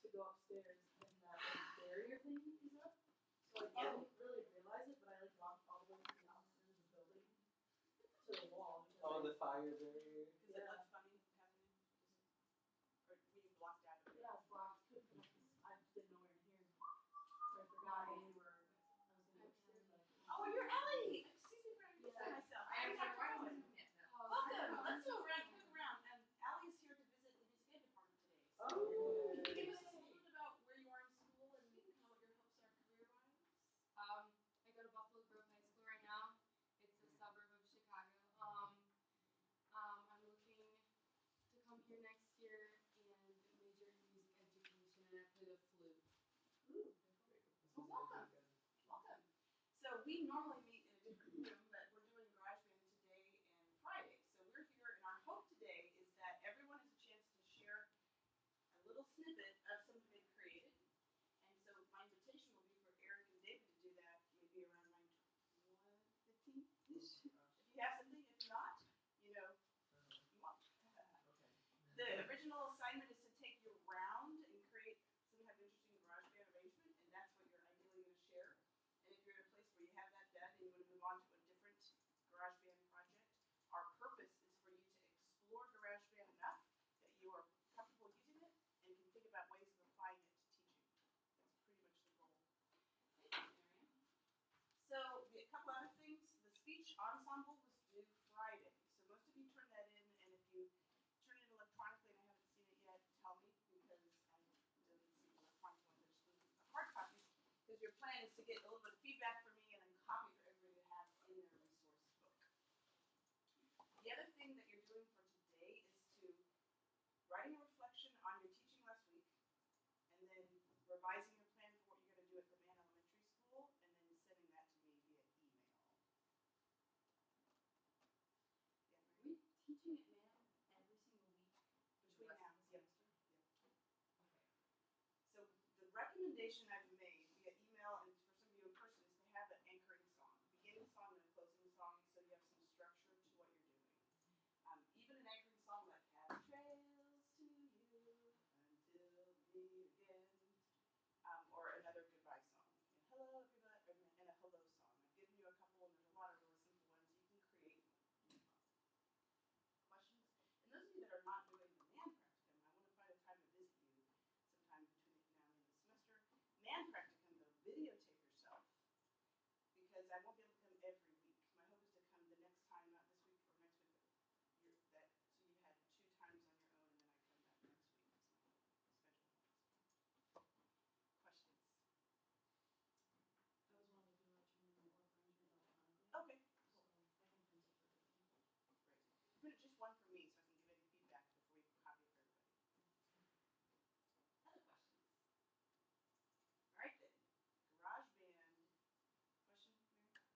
to go upstairs and that barrier thing is up. So I didn't really realize it, but I walked all the way to the opposite end of the building to the wall. Oh, the fire barrier. Because it looks funny having it, or being blocked out of it. Yeah, it's blocked. I just didn't know we were here. Or I forgot you were. I was gonna go upstairs. Oh, you're Ellie. Excuse me for introducing myself. I'm Dr. Cohen. Welcome. Let's go around, quick around. Ellie's here to visit the music ed department today. So can you give us a little bit about where you are in school and kind of what your hopes are career-wise? I go to Buffalo Grove High School right now. It's a suburb of Chicago. I'm looking to come here next year and major in music education, and I play the flute. Ooh. Well, welcome. Welcome. So we normally meet in a different room, but we're doing GarageBand today and Friday. So we're here, and our hope today is that everyone has a chance to share a little snippet of something they've created. And so my invitation will be for Eric and David to do that maybe around 9:15-ish. If you have something, if not, you won't. The original assignment is to take your round and create some kind of interesting GarageBand arrangement, and that's what you're ideally going to share. And if you're in a place where you have that done and you want to move on to a different GarageBand project, our purpose is for you to explore GarageBand enough that you are comfortable using it and can think about ways of applying it to teaching. That's pretty much the goal. Thank you, Marianne. So a couple other things. The speech ensemble was due Friday. So most of you turned that in, and if you turn it in electronically and I haven't seen it yet, tell me, because I didn't see the electronic one, there's the hard copies. Because your plan is to get a little bit of feedback from me and then copy for everybody to have in their resource book. The other thing that you're doing for today is to writing a reflection on your teaching last week, and then revising your plan for what you're going to do at the Man Elementary School, and then sending that to me via email. Yeah, Are we teaching at Man every single week? between now and Yep. semester. Yep. Okay. So the recommendation I've made via email and for some of you in person is to have an anchoring song, a beginning song and a closing song, so you have some structure to what you're doing. Even an anchoring song like "Happy Trails to You Until We Meet Again," or another goodbye song. And hello everybody, and a hello song. I've given you a couple, and there's a lot of really simple ones you can create. Questions? And those of you that are not doing the Man Practicum, I want to find a time to visit you sometime between now and the end of the semester. Man Practicum, though, videotape yourself, because I won't be able to come every week. My hope is to come the next time, not this week or next week, but so you had 2 times on your own, and then I come back next week. That's my schedule. Questions? I was wanting to do a training or arrangement electronically. Okay. So I can print it for everybody. Great. Print just one for me so I can give any feedback before we copy it for everybody. Other questions? All right then. GarageBand. Question, Mary? Okay.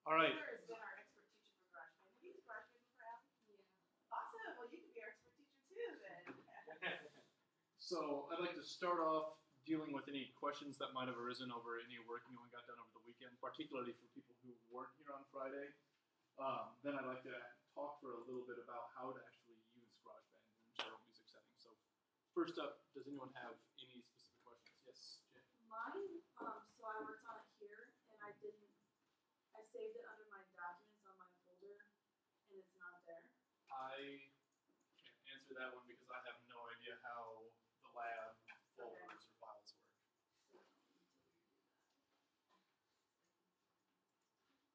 All right. Ehler has been our expert teacher for GarageBand. Have you used GarageBand before, Alan? Yeah. Awesome. Well, you can be our expert teacher too then. So I'd like to start off dealing with any questions that might have arisen over any work anyone got done over the weekend, particularly for people who weren't here on Friday. Then I'd like to talk for a little bit about how to actually use GarageBand in general music settings. So first up, does anyone have any specific questions? Yes, Jay? Mine, so I worked on it here, and I saved it under my documents on my folder, and it's not there. I can't answer that one because I have no idea how the lab folders or files work. So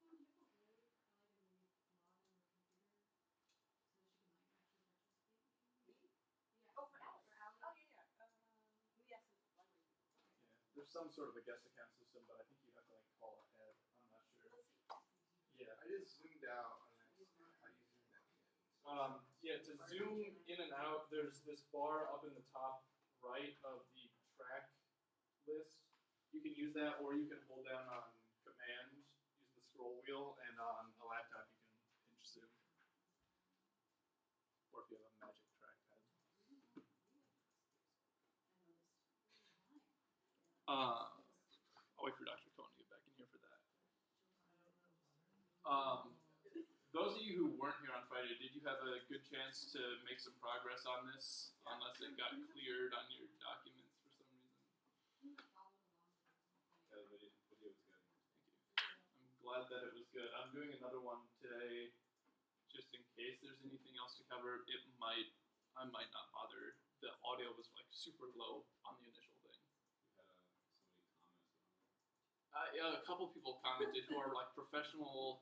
I need to redo that. Do you have a way for Ellie to maybe log on her computer so that she can actually participate? Me? Yeah. Oh, for Alex. Oh, yeah. Yes, it's lovely. Yeah, there's some sort of a guest account system, but I think you have to call ahead. I'm not sure. Let's see. Yeah. I just zoomed out and I saw how you zoomed out again. Yeah, to zoom in and out, there's this bar up in the top right of the track list. You can use that, or you can hold down on Command, use the scroll wheel, and on a laptop you can pinch zoom. Or if you have a magic trackpad. I'll wait for Dr. Cohen to get back in here for that. Those those of you who weren't here on Friday, did you have a good chance to make some progress on this? Unless it got cleared on your documents for some reason. Yeah, the video was good. I'm glad that it was good. I'm doing another one today, just in case there's anything else to cover. I might not bother. The audio was like super low on the initial thing. We had somebody comment on it. Yeah, a couple people commented who are like professional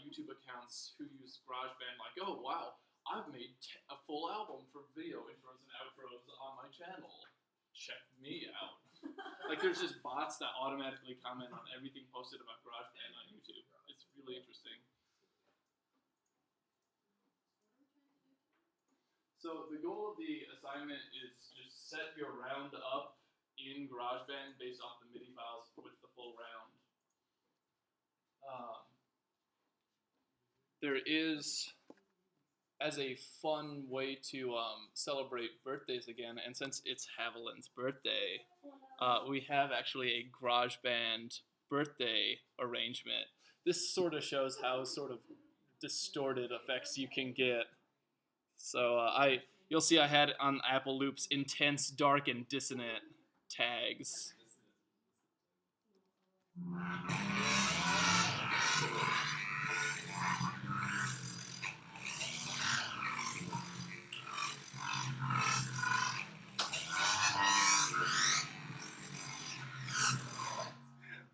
YouTube accounts who use GarageBand. Like, oh wow, I've made a full album for video intros and outros on my channel. Check me out. Like, there's just bots that automatically comment on everything posted about GarageBand on YouTube. It's really interesting. So the goal of the assignment is just set your round up in GarageBand based off the MIDI files with the full round. There is, as a fun way to celebrate birthdays again, and since it's Haviland's birthday, we have actually a GarageBand birthday arrangement. This sort of shows how sort of distorted effects you can get. So you'll see I had on Apple Loops intense, dark, and dissonant tags.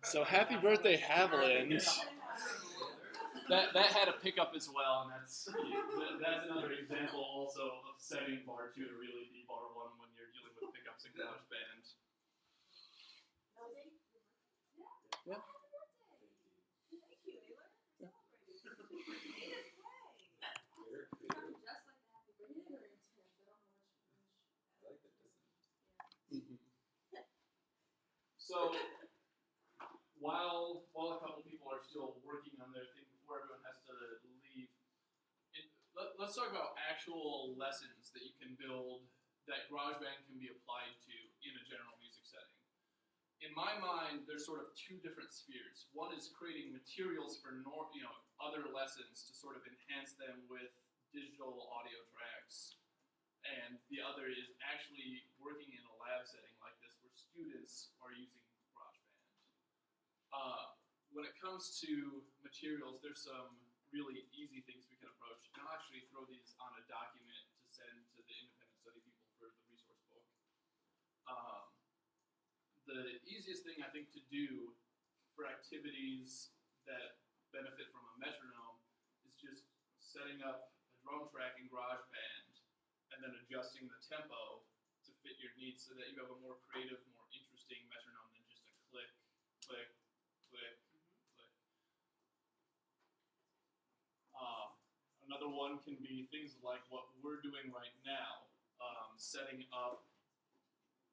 So happy birthday, Haviland. That had a pickup as well, and that's another example also of setting bar 2 to really be bar 1 when you're dealing with pickups in GarageBand. Yeah. Thank you, Ehler. Yeah. Very creative. Just like the happy birthday or intense. I don't know which. I like the dissonance. So while a couple people are still working on their thing before everyone has to leave, let's talk about actual lessons that you can build that GarageBand can be applied to in a general music setting. In my mind, there's sort of two different spheres. One is creating materials for other lessons to sort of enhance them with digital audio tracks, and the other is actually working in a lab setting like this where students are using GarageBand. When it comes to materials, there's some really easy things we can approach. And I'll actually throw these on a document to send to the independent study people for the resource book. The easiest thing I think to do for activities that benefit from a metronome is just setting up a drum track in GarageBand and then adjusting the tempo to fit your needs so that you have a more creative, more interesting metronome than just a click, click, click, click. Another one can be things like what we're doing right now, setting up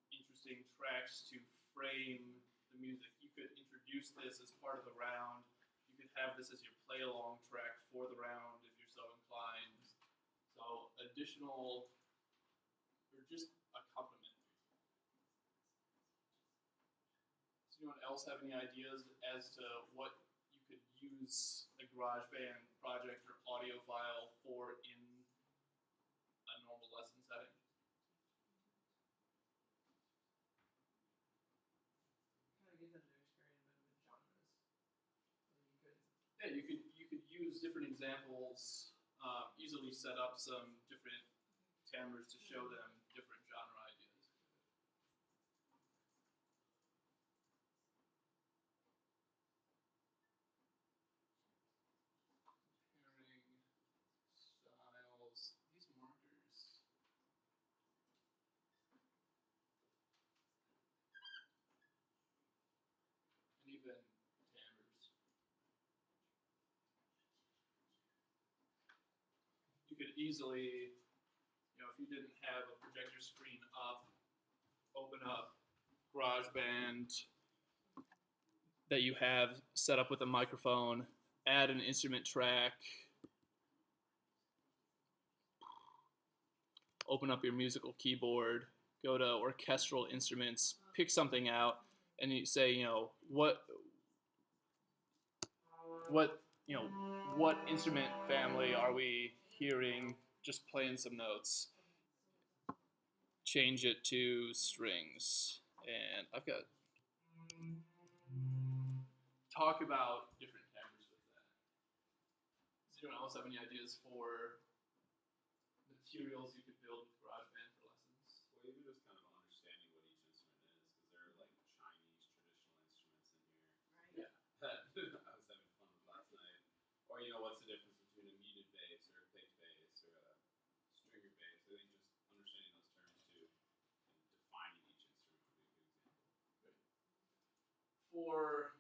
interesting tracks to frame the music. You could introduce this as part of the round. You could have this as your play-along track for the round if you're so inclined. So additional, or just accompaniment. Does anyone else have any ideas as to what you could use a GarageBand project or audio file for in a normal lesson setting? Kind of get them to experiment with genres. Yeah, you could use different examples, easily set up some different timbres to show them different genre ideas. Comparing styles, these markers. And even timbres. You could easily, if you didn't have a projector screen up, open up GarageBand that you have set up with a microphone, add an instrument track, open up your musical keyboard, go to orchestral instruments, pick something out, and you say, what what instrument family are we hearing? Just playing some notes. Change it to strings. And I've got talk about different timbres with that. Does anyone else have any ideas for materials you could build with GarageBand for lessons? Well, even just kind of understanding what each instrument is, because there are like Chinese traditional instruments in here Right. Yeah. that I was having fun with last night. Or what's the difference between a muted bass or a picked bass or a stringer bass? I think just understanding those terms too and defining each instrument would be a good example. For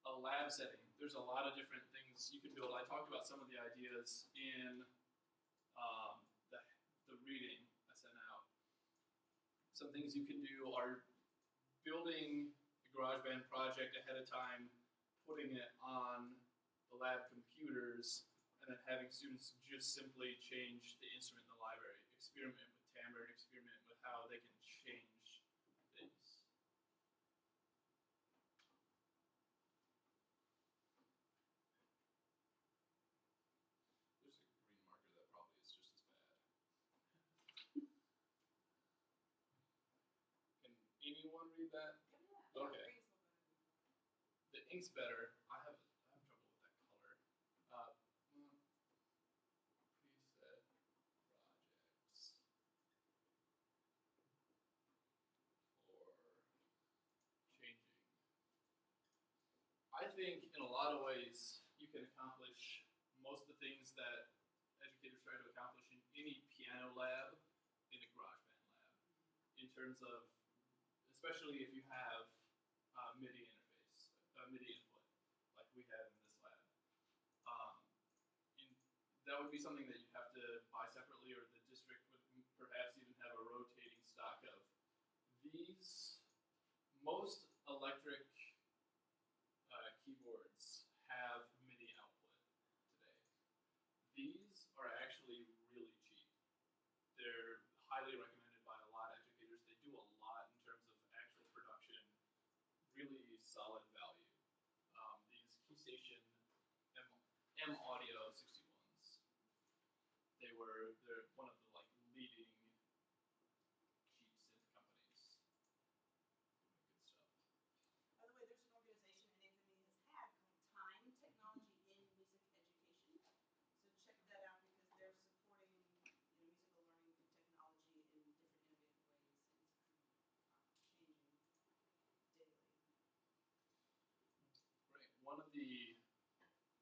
a lab setting, there's a lot of different things you can build. I talked about some of the ideas in the reading I sent out. Some things you can do are building a GarageBand project ahead of time, putting it on the lab computers, and then having students just simply change the instrument in the library, experiment with timbre, and experiment with how they can change things. There's a green marker that probably is just as bad. Can anyone read that? Okay. The ink's better. I have trouble with that color. Preset projects for changing. I think in a lot of ways you can accomplish most of the things that educators try to accomplish in any piano lab in a GarageBand lab. In terms of, especially if you have MIDI interface, MIDI input, like we have in this lab. That would be something that you'd have to buy separately, or the district would perhaps even have a rotating stock of. These, most electric keyboards have MIDI output today. These are actually really cheap. They're highly recommended by a lot of educators. They do a lot in terms of actual production, really solid value. These KeyStation M Audio 61s. They're one of the leading cheap synth companies. Good stuff. By the way, there's an organization NAFME has had called Time Technology in Music Education. So check that out because they're supporting musical learning through technology in different innovative ways, and it's changing daily. Great.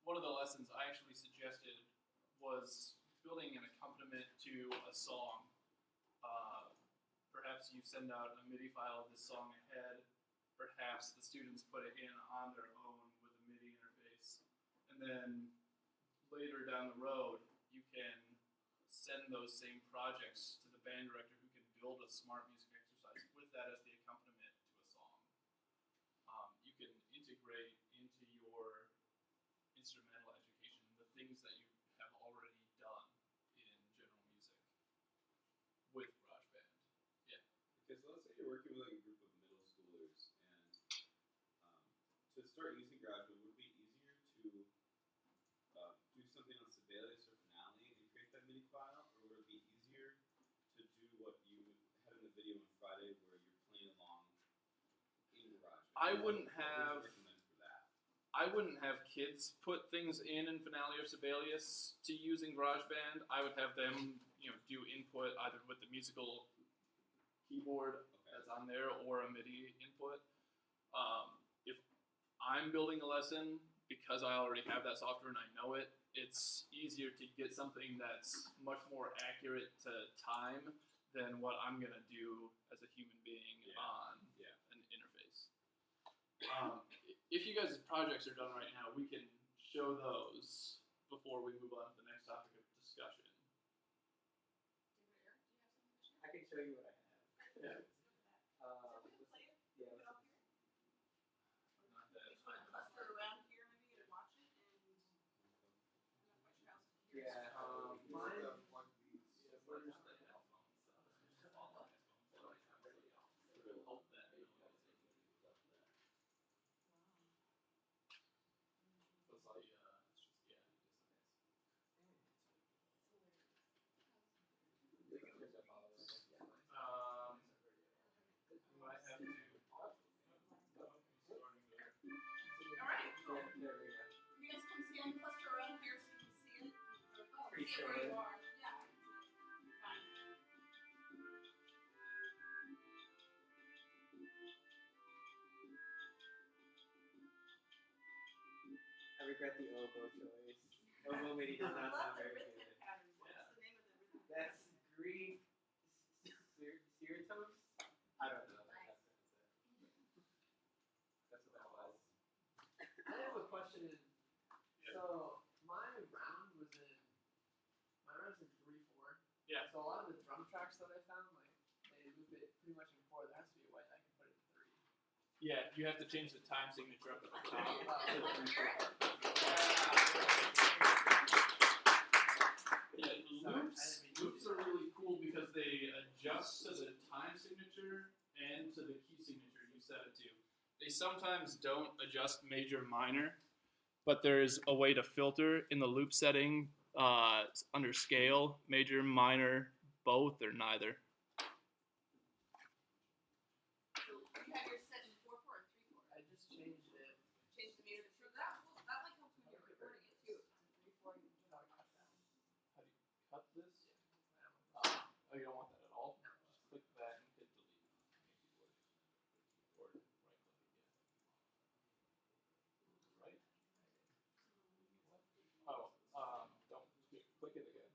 One of the lessons I actually suggested was building an accompaniment to a song. Perhaps you send out a MIDI file of this song ahead. Perhaps the students put it in on their own with a MIDI interface. And then later down the road, you can send those same projects to the band director who can build a smart music exercise with that as the accompaniment to a song. You can integrate into your instrumental education the things that you have already done in general music with GarageBand. Yeah. Okay, so let's say you're working with a group of middle schoolers, and to start using GarageBand, would it be easier to do something on Sibelius or Finale and create that MIDI file, or would it be easier to do what you had in the video on Friday, where you're playing along in GarageBand? I wouldn't have kids put things in Finale or Sibelius to using GarageBand. I would have them, do input either with the musical keyboard that's on there or a MIDI input. If I'm building a lesson, because I already have that software and I know it, it's easier to get something that's much more accurate to time than what I'm going to do as a human being on an interface. If you guys' projects are done right now, we can show those before we move on to the next topic of discussion. I can show you what I have. Yeah. So we can play it. Yeah. Put it up here. Not that Maybe put a cluster around here maybe to watch it, and I'm not quite sure how else to hear it. Yeah. Mine have one of these. Where's the headphone stuff? All the headphones. Hope that it's like it's just see it where you are. Yeah. Fine. I regret the oboe choice. Oboe MIDI does not sound very rhythmic good. patterns. What's the name of the rhythmic That's pattern? Greek Siritos? I don't know. That's what that was. I have a question. So my round's in 3/4. Yeah. So a lot of the drum tracks that I found, like they loop it pretty much in 4. There has to be a way I can put it in 3. Yeah, you have to change the time signature up at the top. Loops are really cool because they adjust to the time signature and to the key signature you set it to. They sometimes don't adjust major minor, but there's a way to filter in the loop setting under scale, major, minor, both, or neither. So you have yours set in 4/4 or 3/4? I just changed it. Change the meter to So 3/4. that like helps when you're recording it too. If it's in 3/4, you can How do I cut that? How do you cut this? Yeah. Oh, you don't want that at all? Just click that and hit delete on your keyboard. Or right click again. Right? Oh, don't click it again.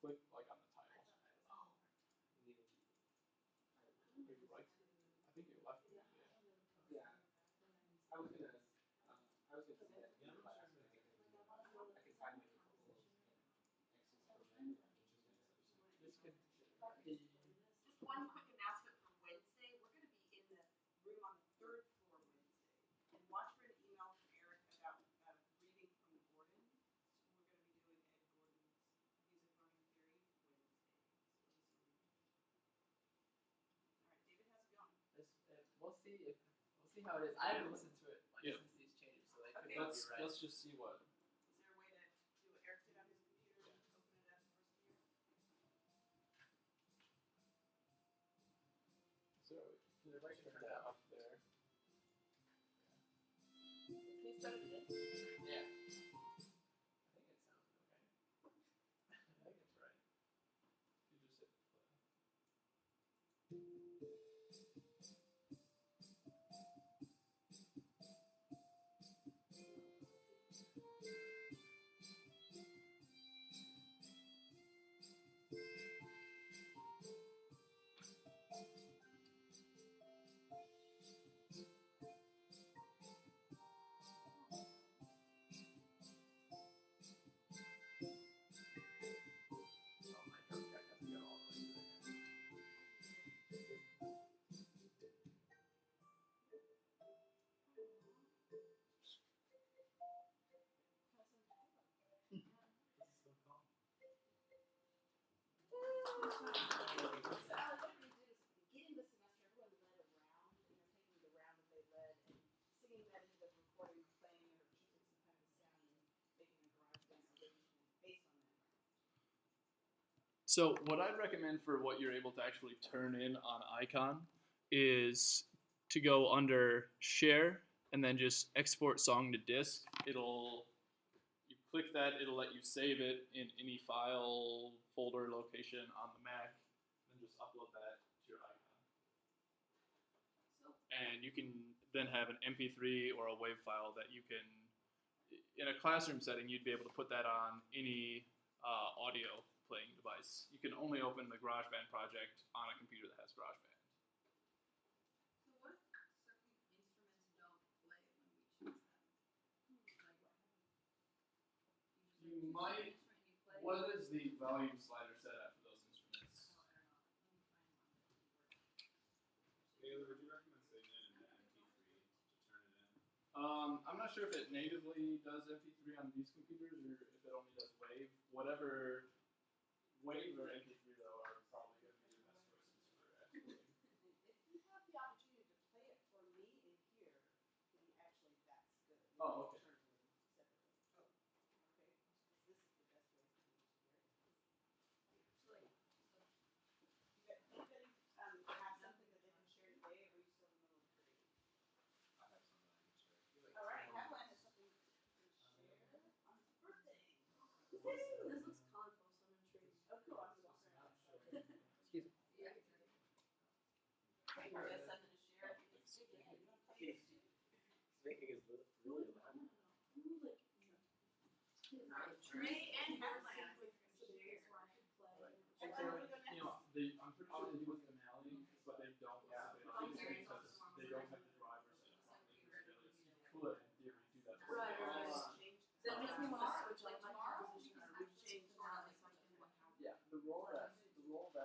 Click like on the title. Maybe right. I think you left it. Yeah. I was gonna see that again by accident. I could find like a couple of X's from that. This could. Just one quick announcement for Wednesday. We're going to be in the room on the 3rd floor Wednesday. And watch for an email from Eric about reading from Gordon. We're going to be doing Ed Gordon's music learning theory Wednesday. All right, David, how's it going? We'll see how it is. I haven't listened to it Yeah. since these changes, so they could Okay. be right. Let's just see what. Is there a way to do what Eric did on his computer and open it up first here? So turn that up there. Can you start it again? Yeah. I think it sounds okay. I think it's right. You just hit play. Oh, my drum track has to go all the way to there. This is so calm. So Alex, what we did is at the beginning of the semester, everyone led a round, and they're taking the round that they led and singing that into the recording, playing it, or choosing some kind of a sound and making a garage band arrangement based on that round. So what I'd recommend for what you're able to actually turn in on Icon is to go under Share and then just export song to disk. You click that, it'll let you save it in any file, folder, location on the Mac, and just upload that to your Icon. So And you can then have an MP3 or a WAV file that you can, in a classroom setting, you'd be able to put that on any audio playing device. You can only open the GarageBand project on a computer that has GarageBand. So what if certain instruments don't play when we choose them? Like what happens? You choose might- an instrument and you play. What is the volume slider set at for those instruments? Oh, I don't know. Let me find one that works. Ehler, would you recommend saving it into MP3 to turn it in? I'm not sure if it natively does MP3 on these computers or if it only does WAV. Whatever, WAV or MP3 though are probably going to be the best choices for exporting. if you have the opportunity to play it for me in here, then actually that's good. Oh, okay. Turn it separately. Oh, okay. Because this is the best way for me to hear it. So like, Anybody have something that they can share today, or are you still in the middle of creating? I have something I can share. All right, Evelyn has something to share on his birthday. this looks colorful. Yes, I'm gonna share. It's making his lip really loud. Trey and Headland. And so, you know, I'm pretty sure they do with finale, but they don't with Fidelity because they don't have the drivers set up properly for Fidelity. You could, in theory, do that. with Right, Fidelity. right. So it makes me want to switch Like on my tomorrow, composition we or just change change that. that, like, what happened. Yeah, the role that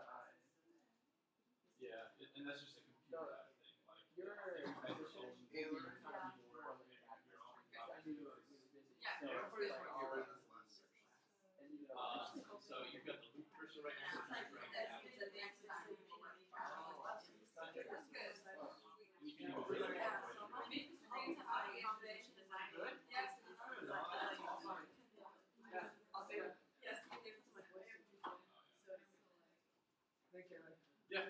I Yeah, and that's just a computer app thing. Like, Your you have your own Ehler. keyboard, your own I knew you were really busy. Yeah. So, Everybody's like, all "You're of this last section." and you know, so you've got the loop cursor right now. So That's you like, can that's drag the next time we work. That's good. You can even do it. Yeah, so I'm I mean, it's great to have a combination design. Yes. I'll say that. Yes. thank you. Yeah.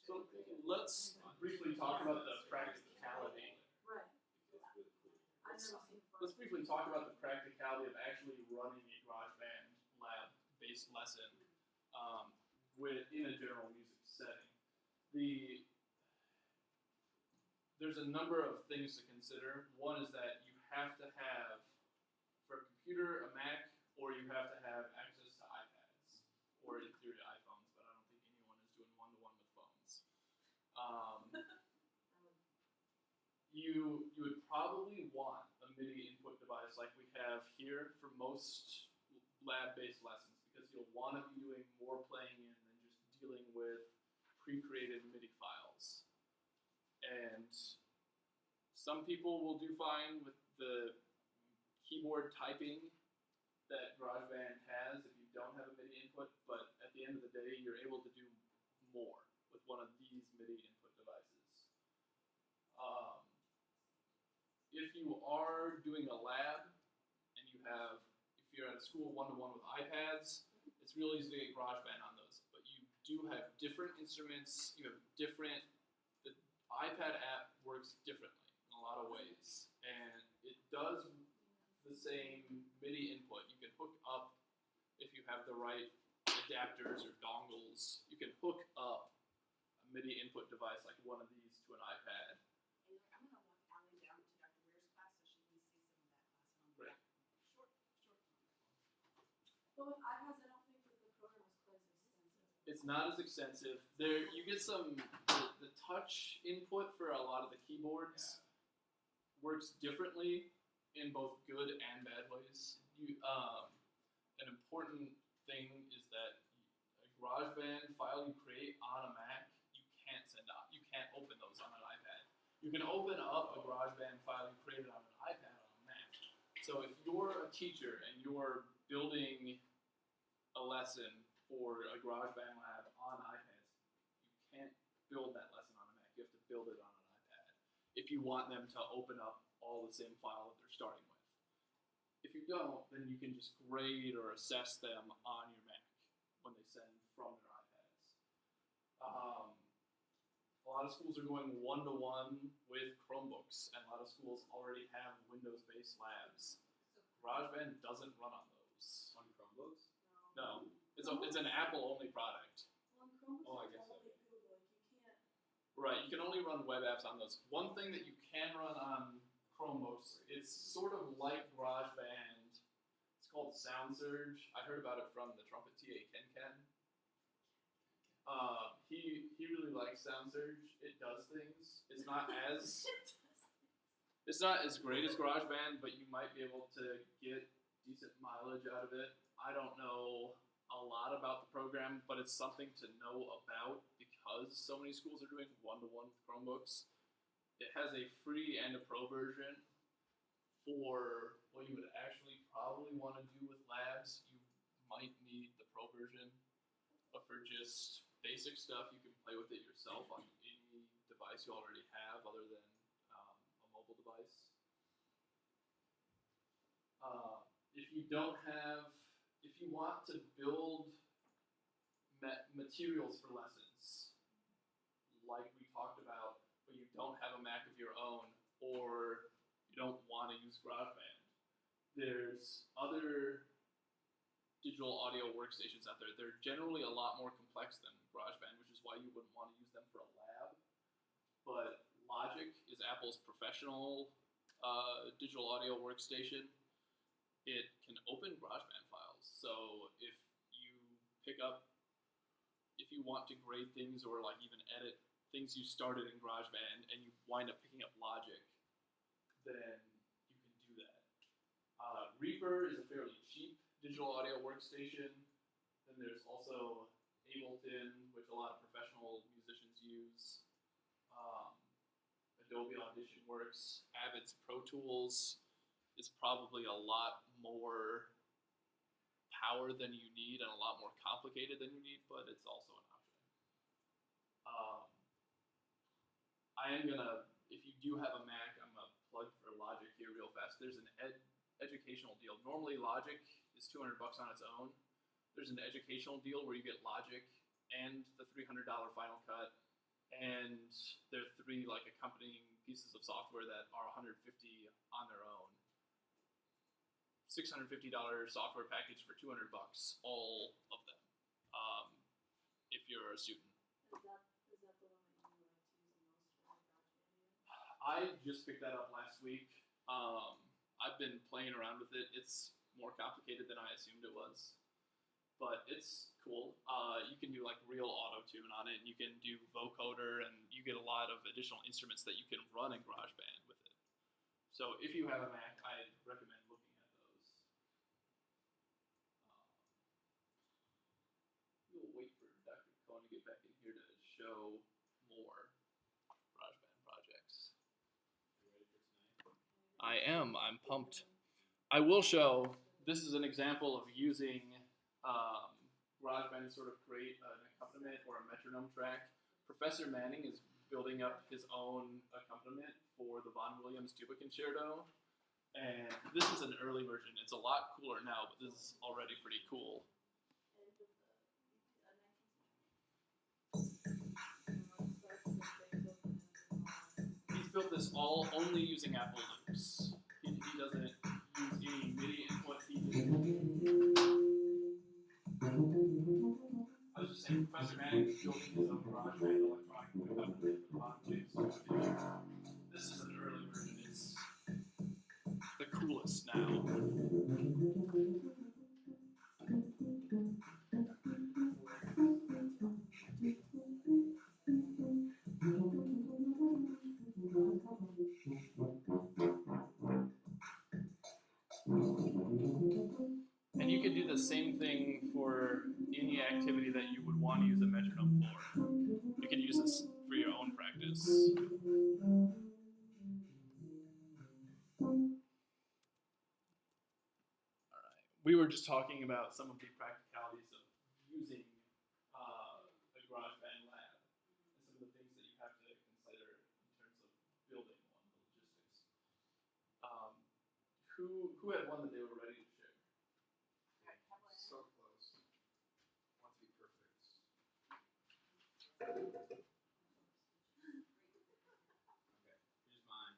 So let's briefly talk about the practicality. Right. I've never seen it. Let's briefly talk about the practicality of actually running a GarageBand lab-based lesson in a general music setting. There's a number of things to consider. One is that you have to have, for a computer, a Mac, or you have to have access to iPads, or in theory iPhones, but I don't think anyone is doing one-to-one with phones. You would probably want a MIDI input device like we have here for most lab-based lessons, because you'll want to be doing more playing in than just dealing with pre-created MIDI files. And some people will do fine with the keyboard typing that GarageBand has if you don't have a MIDI input, but at the end of the day, you're able to do more with one of these MIDI input devices. If you are doing a lab and if you're at a school one-to-one with iPads, it's real easy to get GarageBand on those. But you do have different instruments, the iPad app works differently in a lot of ways. And it does the same MIDI input. You can hook up, if you have the right adapters or dongles, you can hook up a MIDI input device like one of these to an iPad. And I'm gonna walk Allie down to Dr. Weir's class so she can see some of that class. And Great. Short. But with iPads, I don't think that the program is quite as extensive. It's not as extensive. There, you get the touch input for a lot of the keyboards works differently in both good and bad ways. An important thing is that a GarageBand file you create on a Mac, you can't send out. You can't open those on an iPad. You can open up a GarageBand file you created on an iPad on a Mac. So if you're a teacher and you're building a lesson for a GarageBand lab on iPads, you can't build that lesson on a Mac. You have to build it on an iPad if you want them to open up all the same file that they're starting with. If you don't, then you can just grade or assess them on your Mac when they send from their iPads. A lot of schools are going one-to-one with Chromebooks, and a lot of schools already have Windows-based labs. GarageBand doesn't run on those. On Chromebooks? No, it's an Apple-only product. Well, Chromebooks Oh, I are guess so. only good, like you can't. Right, you can only run web apps on those. One thing that you can run on Chromebooks, it's sort of like GarageBand. It's called Sound Surge. I heard about it from the trumpet TA Ken. He really likes Sound Surge. It does things. It's not as great as GarageBand, but you might be able to get decent mileage out of it. I don't know a lot about the program, but it's something to know about because so many schools are doing one-to-one with Chromebooks. It has a free and a pro version. For what you would actually probably want to do with labs, you might need the pro version. But for just basic stuff, you can play with it yourself on any device you already have other than a mobile device. If you want to build materials for lessons, like we talked about, but you don't have a Mac of your own, or you don't want to use GarageBand. There's other digital audio workstations out there. They're generally a lot more complex than GarageBand, which is why you wouldn't want to use them for a lab. But Logic is Apple's professional digital audio workstation. It can open GarageBand files. So if you want to grade things or like even edit things you started in GarageBand and you wind up picking up Logic, then you can do that. Reaper is a fairly cheap digital audio workstation. Then there's also Ableton, which a lot of professional musicians use. Adobe Audition works. Abbott's Pro Tools is probably a lot more power than you need and a lot more complicated than you need, but it's also an option. If you do have a Mac, I'm gonna plug for Logic here real fast. There's an educational deal. Normally Logic is $200 on its own. There's an educational deal where you get Logic and the $300 Final Cut, and there are 3 like accompanying pieces of software that are $150 on their own. $650 software package for $200, all of them, if you're a student. Is that the one that you like to use the most for GarageBand? I just picked that up last week. I've been playing around with it. It's more complicated than I assumed it was, but it's cool. You can do like real auto-tune on it, and you can do vocoder, and you get a lot of additional instruments that you can run in GarageBand with it. So if you have a Mac, I recommend looking at those. We'll wait for Dr. Cohen to get back in here to show more GarageBand projects. You ready for tonight? I am. I'm pumped. I will show, this is an example of using GarageBand to sort of create an accompaniment or a metronome track. Professor Manning is building up his own accompaniment for the Vaughan Williams tuba concerto. And this is an early version. It's a lot cooler now, but this is already pretty cool. He's built this all only using Apple loops. He doesn't use any MIDI input. I was just saying, Professor Manning is building his own GarageBand electronic accompaniment for the Vaughan Williams tuba. This is an early version. It's the coolest now. And you can do the same thing for any activity that you would want to use a metronome for. You can use this for your own practice. Alright. We were just talking about some of the practicalities of using a GarageBand lab and some of the things that you have to consider in terms of building one, the logistics. Who had one that they were ready to share? So close. Want to be perfect. Okay, here's mine.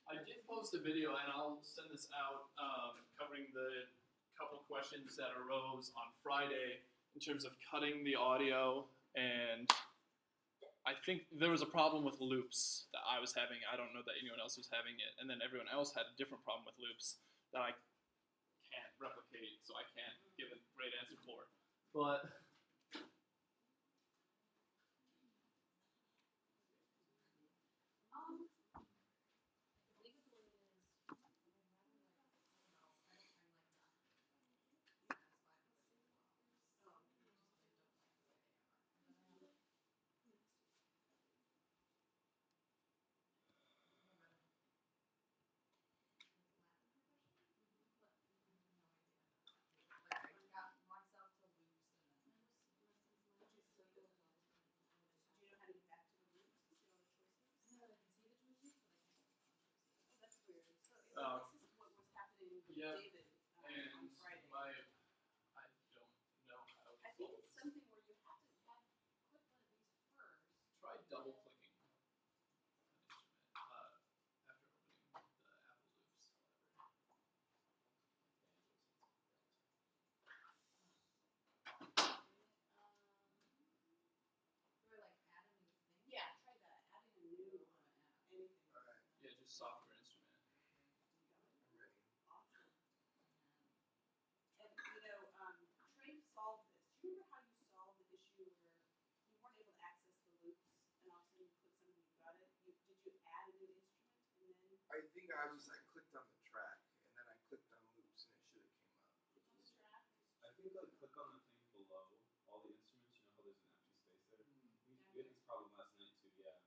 I did post a video, and I'll send this out, covering the couple questions that arose on Friday in terms of cutting the audio, and I think there was a problem with loops that I was having. I don't know that anyone else was having it, and then everyone else had a different problem with loops that I can't replicate, so I can't give a great answer for. But Yep. David And on Friday. I don't know how to I think solve it's this. something where you have to click one of these first. Try double clicking an instrument after opening the Apple Loops library. Do I like add a new thing? Yeah, try that. Adding a new anything. Alright, Yeah, just software instrument. I'm ready. Awesome. And Trey solved this. Do you remember how you solved the issue where you weren't able to access the loops and all of a sudden you click something and you got it? Did you add a new instrument and then I think I clicked on the track and then I clicked on loops and it should have came up. on the track? I think like click on the thing below all the instruments. You know how there's an empty space there. We had this problem last night too. Yeah.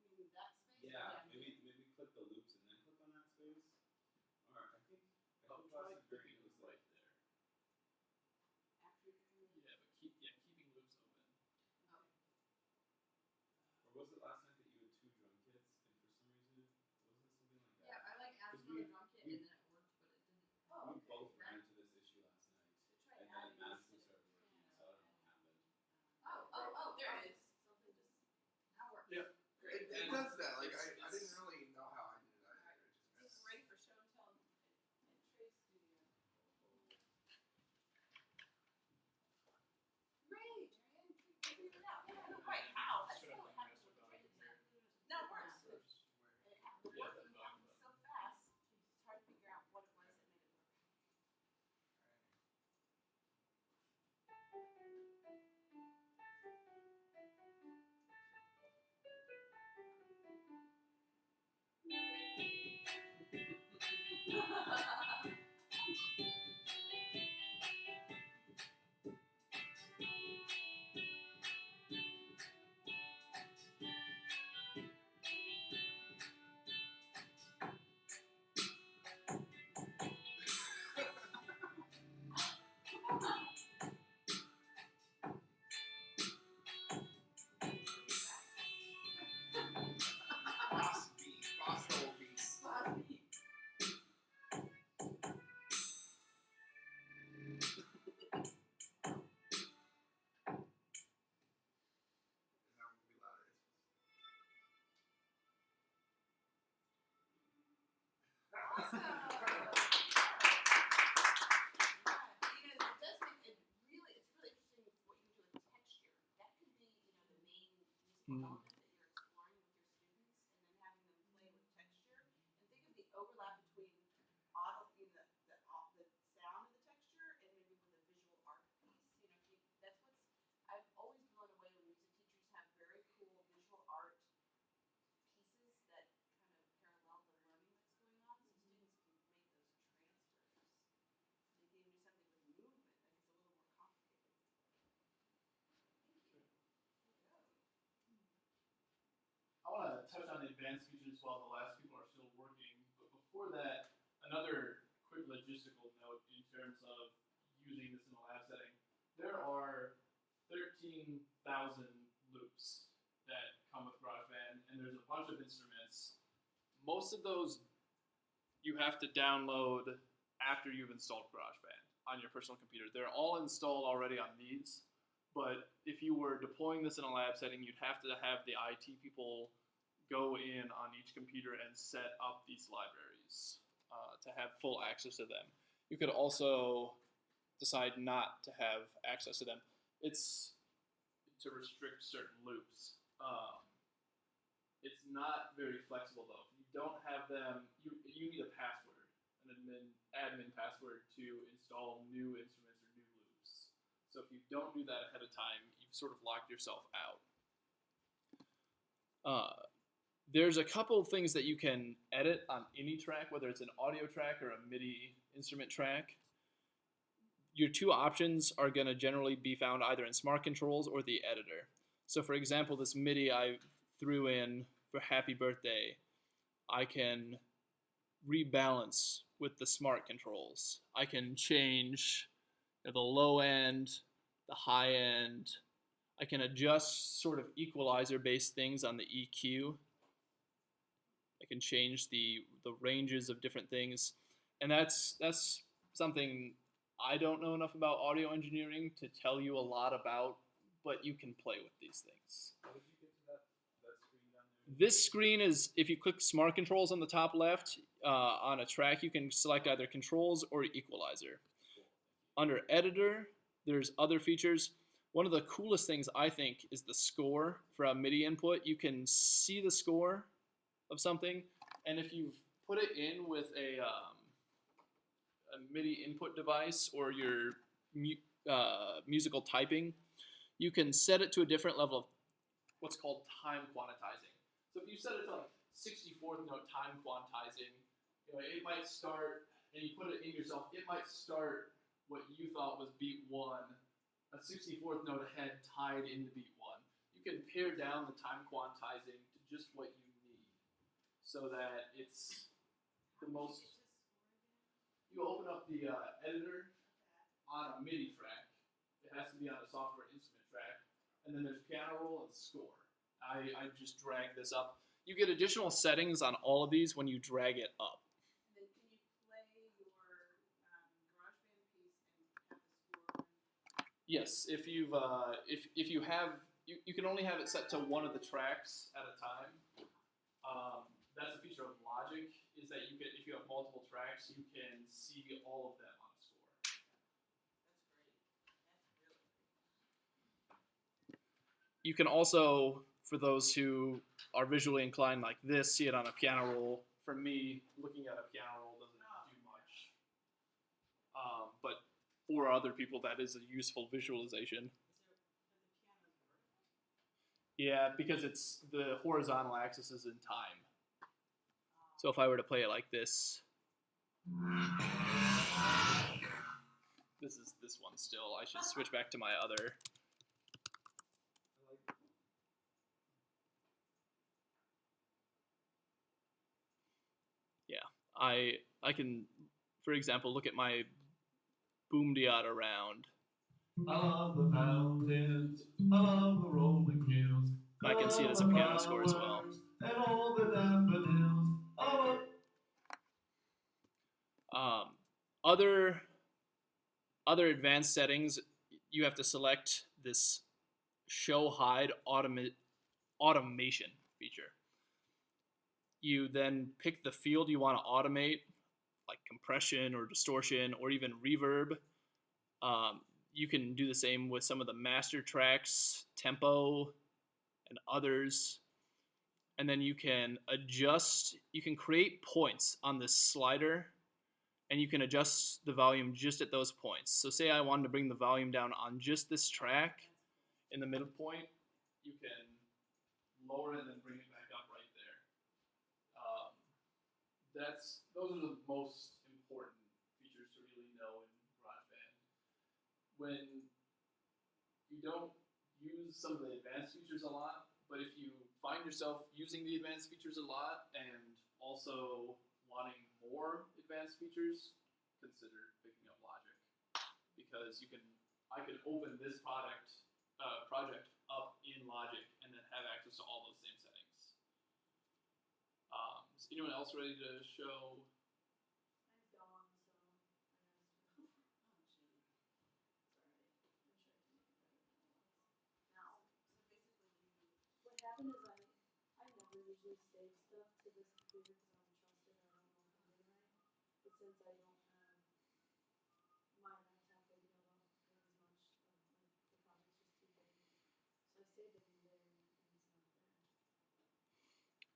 You mean that space? or Yeah. down Maybe here? click the loops and then click on that space. Or I think Oh, last try time clicking it was right like there. After you kind of Yeah, but keeping loops open. Oh. or was it last night that you had 2 drum kits and for some reason wasn't it something like Yeah, that? I like added 'Cause another drum kit and then it worked, but it didn't. Oh, We okay. both ran into this issue last night. So try And then it adding magically instead started of working, can. so I don't know what happened. Oh, there it is. Something just Now it works. Yep. great. It does that. Like It's- I didn't really know how I did it either. It just He's kinda ready for show and tell in Trey's studio. Great, Marianne, you figured it out. Yeah, I don't quite how. That's Sure, not what I happened think with that's Trey. what I did No, it works. First. It Yeah, working the happened button. so fast. It's hard to figure out what it was that made it work. Boss beat, boss level beat. And that would be louder. Awesome. Yeah, it does make it really, it's really interesting what you do with texture. That could be, the main musical element that you're exploring with your students, and then having them play with texture. And think of the overlap between audio, the sound and the texture, and maybe with a visual art piece. That's what's I've always blown away when music teachers have very cool visual art pieces that kind of parallel the learning that's going on, so students can make those transfers. They can do something with movement that gets a little more complicated. Thank you. There we go. I want to touch on the advanced features while the last people are still working, but before that, another quick logistical note in terms of using this in a lab setting. There are 13,000 loops that come with GarageBand, and there's a bunch of instruments. Most of those you have to download after you've installed GarageBand on your personal computer. They're all installed already on these, but if you were deploying this in a lab setting, you'd have to have the IT people go in on each computer and set up these libraries to have full access to them. You could also decide not to have access to them. It's to restrict certain loops. It's not very flexible though. If you don't have them, you need a password, an admin password to install new instruments or new loops. So if you don't do that ahead of time, you've sort of locked yourself out. There's a couple things that you can edit on any track, whether it's an audio track or a MIDI instrument track. Your two options are going to generally be found either in Smart Controls or the editor. So for example, this MIDI I threw in for Happy Birthday, I can rebalance with the Smart Controls. I can change the low end, the high end. I can adjust sort of equalizer-based things on the EQ. I can change the ranges of different things. and that's something I don't know enough about audio engineering to tell you a lot about, but you can play with these things. How did you get to that screen down there? This screen is, if you click Smart Controls on the top left on a track, you can select either Controls or Equalizer. Under Editor, there's other features. One of the coolest things, I think, is the score for a MIDI input. You can see the score of something, and if you've put it in with a MIDI input device or your musical typing, you can set it to a different level of what's called time quantizing. So if you set it to like 64th note time quantizing, it might start, and you put it in yourself, it might start what you thought was beat 1, a 64th note ahead tied into beat 1. You can pare down the time quantizing to just what you need so that it's the most. You open up the editor on a MIDI track. It has to be on a software instrument track. And then there's piano roll and score. I just drag this up. You get additional settings on all of these when you drag it up. And then can you play your GarageBand piece and have the score? Yes, if you've if you have you can only have it set to one of the tracks at a time. That's a feature of Logic, is that you can, if you have multiple tracks, you can see all of them on a score. You can also, for those who are visually inclined like this, see it on a piano roll. For me, looking at a piano roll doesn't do much. But for other people, that is a useful visualization. Yeah, because it's the horizontal axis is in time. So if I were to play it like this, this is this one still. I should switch back to my other. Yeah, I can, for example, look at my boom diata round. I love the mountains, I love the rolling hills. I can see it as a piano score as well. And all the daffodils. Other advanced settings, you have to select this show hide automation feature. You then pick the field you want to automate, like compression or distortion or even reverb. You can do the same with some of the master tracks, tempo, and others. And then you can adjust, you can create points on this slider, and you can adjust the volume just at those points. So say I wanted to bring the volume down on just this track in the middle point, you can lower it and then bring it back up right there. Those are the most important features to really know in GarageBand. When you don't use some of the advanced features a lot, but if you find yourself using the advanced features a lot and also wanting more advanced features, consider picking up Logic, because I could open this project up in Logic and then have access to all those same settings. Is anyone else ready to show? I've gone, so I asked. Now, what happened is I never usually save stuff to this computer because I don't trust it or I don't know if I'm doing right. But since I don't have my laptop big enough, I don't have as much of the project's just too big. So I saved it in there and it's not there.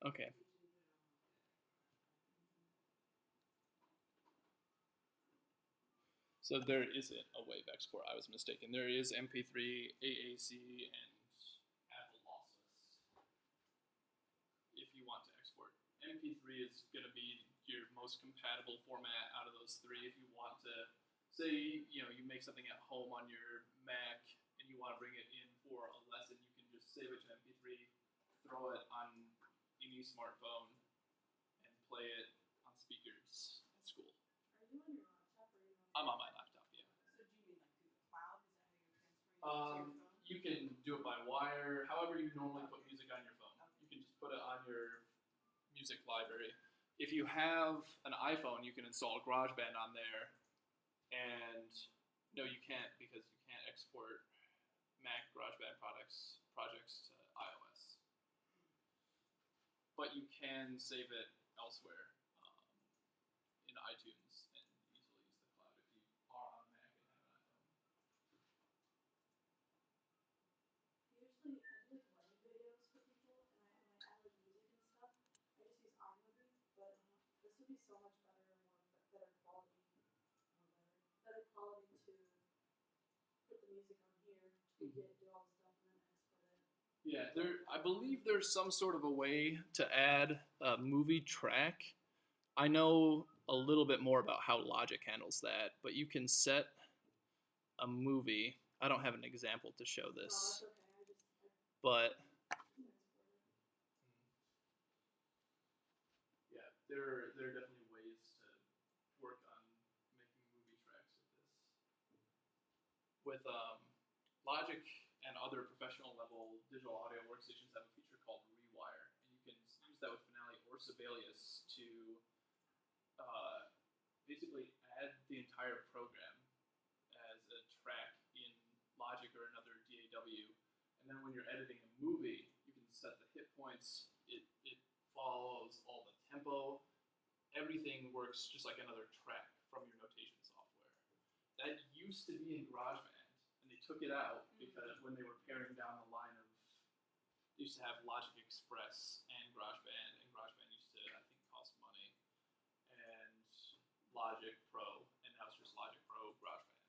Okay. So there isn't a WAV export. I was mistaken. There is MP3, AAC, and Apple lossless. If you want to export, MP3 is going to be your most compatible format out of those three. If you want to, say, you make something at home on your Mac and you want to bring it in for a lesson, you can just save it to MP3, throw it on any smartphone, and play it on speakers at school. Are you on your laptop or are you on? I'm on my laptop, yeah. So do you mean like through the cloud? Is that how you're transferring it to your phone? You can do it by wire, however you normally put music on your phone. You can just put it on your music library. if you have an iPhone, you can install GarageBand on there, and no, you can't because you can't export Mac GarageBand projects to iOS. But you can save it elsewhere in iTunes and easily use the cloud if you are on Mac and have an iPhone. Usually, I do like wedding videos for people, and when I add like music and stuff, I just use iMovie. But this would be so much better and better quality, better quality to put the music on here, tweak it, do all the stuff, and then export it. Yeah, I believe there's some sort of a way to add a movie track. I know a little bit more about how Logic handles that, but you can set a movie. I don't have an example to show this, Oh, that's okay. but Export it. yeah, there are definitely ways to work on making movie tracks with this. With Logic and other professional level digital audio workstations have a feature called Rewire, and you can use that with Finale or Sibelius to basically add the entire program as a track in Logic or another DAW, and then when you're editing a movie, you can set the hit points. It follows all the tempo. Everything works just like another track from your notation software. That used to be in GarageBand, and they took it out because when they were paring down the line of, they used to have Logic Express and GarageBand used to, I think, cost money, and Logic Pro, and now it's just Logic Pro GarageBand.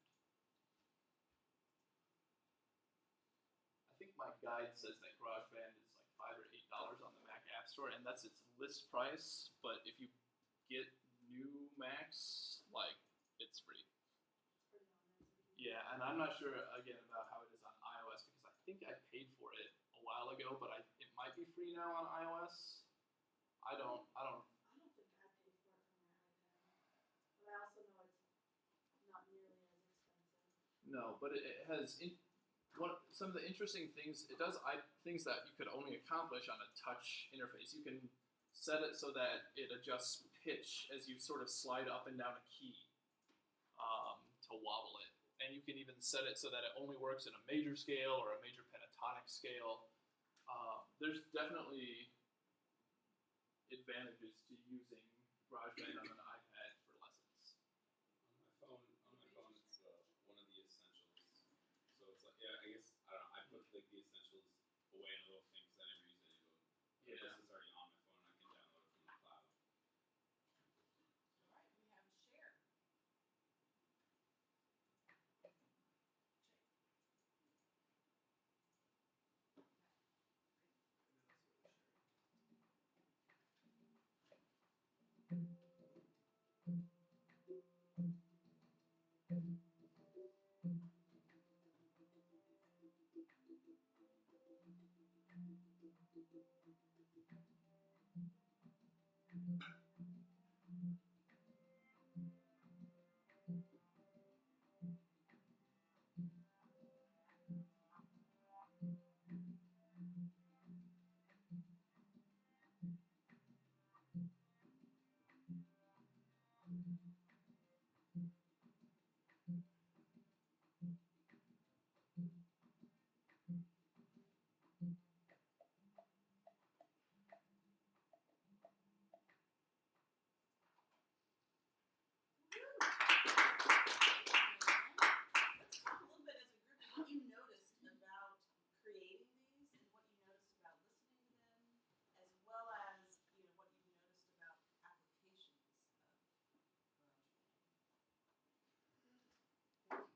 I think my guide says that GarageBand is like $5 or $8 on the Mac App Store, and that's its list price. But if you get new Macs, like, it's free. Yeah, and I'm not sure again about how it is on iOS because I think I paid for it a while ago, but it might be free now on iOS. I don't. I don't think I paid for it for my iPad, but I also know it's not nearly as expensive. No, but it has some of the interesting things. It does things that you could only accomplish on a touch interface. You can set it so that it adjusts pitch as you sort of slide up and down a key to wobble it. And you can even set it so that it only works in a major scale or a major pentatonic scale. There's definitely advantages to using GarageBand on an iPad for lessons. On my phone, it's one of the essentials. So it's like, yeah, I guess I don't know. I put like the essentials away in a little thing because I never use any of them. But Yeah. this is already on my phone. I can download it from the cloud. All right, we have a share. Let's talk a little bit as a group of what you noticed about creating these and what you noticed about listening to them, as well as what you noticed about applications of GarageBand. Easy.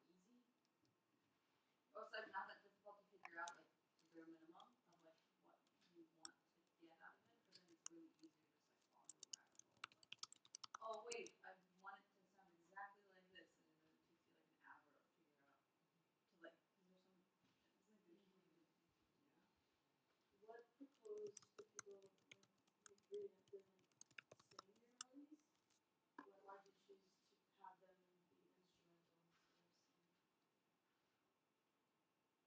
Oh, it's like not that difficult to figure out like the bare minimum of like what you want to get out of it, but then it's really easy to just like fall into a rabbit hole. Like, oh wait, I want it to sound exactly like this, and then it takes you like an hour to figure out. To like, because there's some, it's like visually just, yeah. What proposed the people like reading it did like sing your melodies? Why'd you choose to have them be instrumental instead of sing?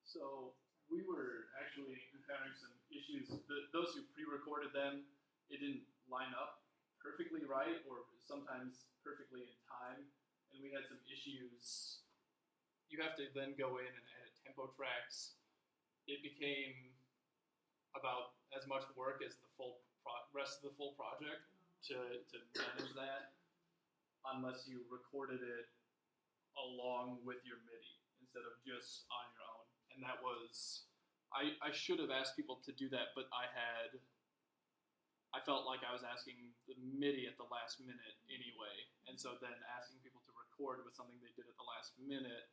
So we were actually encountering some issues. Those who pre-recorded them, it didn't line up perfectly. perfectly right or sometimes perfectly in time, and we had some issues. You have to then go in and edit tempo tracks. It became about as much work as the rest of the full project to manage that, unless you recorded it along with your MIDI instead of just on your own. And that was, I should have asked people to do that, but I felt like I was asking the MIDI at the last minute anyway. And so then asking people to record with something they did at the last minute,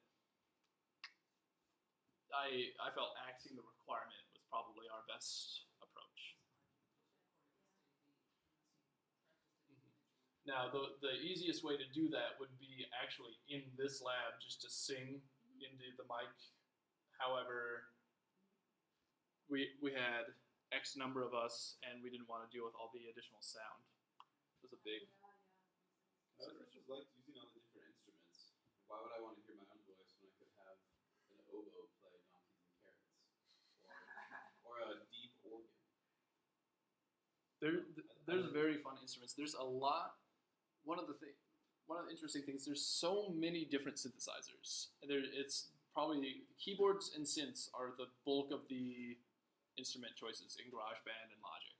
I felt axing the requirement was probably our best approach. Now, the easiest way to do that would be actually in this lab just to sing into the mic. However, we had X number of us, and we didn't want to deal with all the additional sound. It was a big I always just liked using all the different instruments. Why would I want to hear my own voice when I could have an oboe play Donkeys and Carrots? Or a deep organ? There's very fun instruments. There's a lot. One of the interesting things. There's so many different synthesizers. It's probably keyboards and synths are the bulk of the instrument choices in GarageBand and Logic.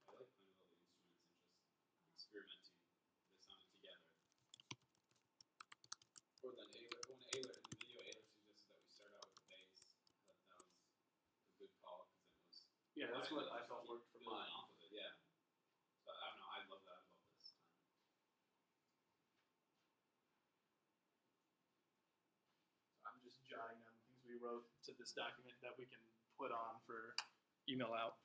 I like playing with all the instruments and just experimenting. They sounded together. Or then when Ehler in the video, Ehler suggested that we start out with the bass. I thought that was a good call because it was. Yeah, that's what I just felt keep worked for building mine. off of it. Yeah. So I don't know. I love that. I love this. So I'm just jotting down the things we wrote to this document that we can put on for email out.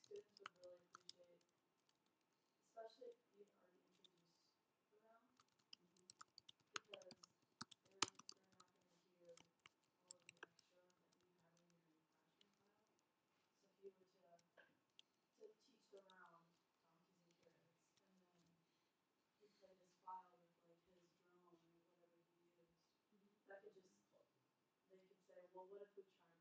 I think students would really appreciate, especially if you'd already introduced the round, because they're not going to hear all of the extra that you have in your classroom file. So if you were to teach the round Donkeys and Carrots, and then he played his file with like his drone or whatever he used, that could just, they could say, well, what if we try